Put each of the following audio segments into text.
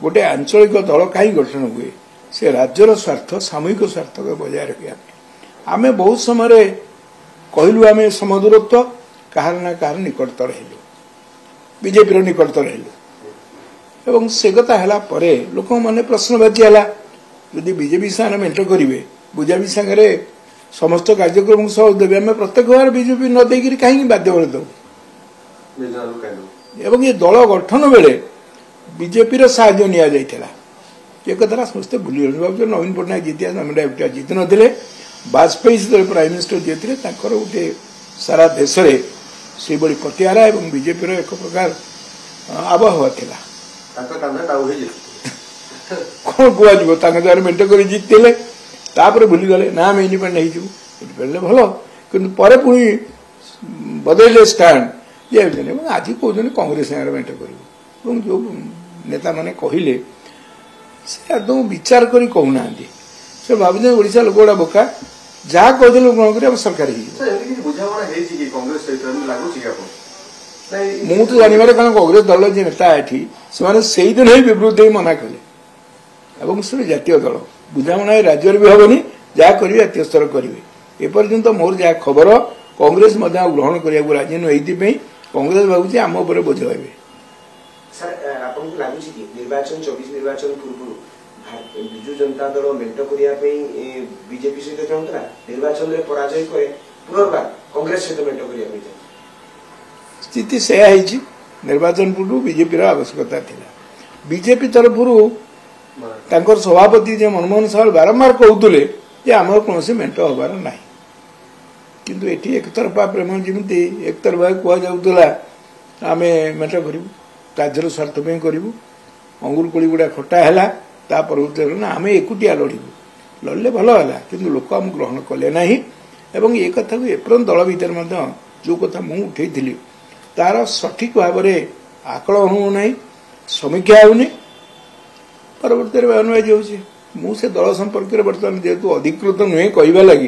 गोटे आंचलिक दल कहीं गठन हुए से राज्यर स्वार्थ सामूहिक स्वार्थ को बजाय रखा आम बहुत समय कहलु आम समदूरत्व कहार ना कहार निकटतर हेलु बीजेपी निकटतर हेलु एवं से कथा है लोक मैंने प्रश्नवाची है जदि बीजेपी सागर मेंट करेंगे बुझावी सागर समस्त कार्यक्रम सह देवे आम प्रत्येक बार बीजेपी न देकर कहीं बाध्य दू एवं ये दल गठन बेले बीजेपी साहाय्य नि जाइथिला ये कथा समस्ते भूली भाव नवीन पट्टनायक जीतिया जीति नथिले वाजपेयी जो प्राइम मिनिस्टर जीते गोटे सारा देश में से प्रतिहारा एवं बीजेपी एक प्रकार आबहावा थिला कौन कह मेंट कर जीतले तापर भूली गले ना आम इंडिपेंडेंट हो भल कि पुणी बदले स्टाण ये आज कहते कांग्रेस मेंट कर जो नेता माने कहले से आदौ विचार करी कहूना से भावुँ ओडिशा लोक गुड़ा बोका जहाँ कहते ग्रहण कर सरकार मु तो जानवर कारण कांग्रेस दल जो नेता ये से दिन ही विवृत ही मना कले से जातीय दल बुझाणा राज्य भी हेनी जहाँ करेंगे जातीय स्तर करेंगे एपर्यंत मोर जहाँ खबर कांग्रेस ग्रहण करने राजी नुई कांग्रेस भावुँ आम उपर बोझ पाइबे सर आपको लगुच कि निर्वाचन 24 निर्वाचन पूर्व विजु जनता दल मेंट करने बीजेपी सहित चाहूला निर्वाचन में पराजय करे पुनर्बार कांग्रेस सहित मेंट करने स्थिति से निर्वाचन पूर्व बीजेपी आवश्यकता थिला बीजेपी तरफ सभापति जे मनमोहन साहब बारंबार कहते आम कौन मेंट हबार ना किंतु एटी एक तरफा प्रेम जमी एक तरफा कहला आम मेंट करूँ राज्यर स्वार्थ करूँ अंगुर कोड़ी गुड़ा खटा है ना आम एकुटिया लड़ू लड़े भल है कि लोक आम ग्रहण कले ना एवं ये कथा को एपर्यंत दल भितर जो कथा मुझे उठे तार सठिक भाव में आकलन होना समीक्षा होनी परवर्त अनुवादी होसे दल संपर्क में बर्तमान जेहेतु अधिकृत नुहे कहवा लगी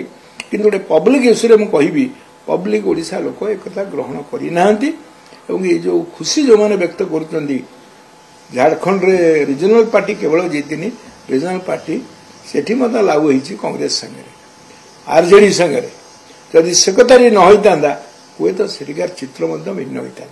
कि गोटे पब्लिक इश्यू में कहि पब्लिक ओडिशा लोक एक ग्रहण करना ये जो खुशी जो मैंने व्यक्त कर झारखंड रे रिजनल पार्टी केवल जीतनी रिजनल पार्टी सेठी लागू होती कांग्रेस संगे आरजेडी संगे जदि से कथा न होता हुए तो सेठिकार चित्र भिन्न होता।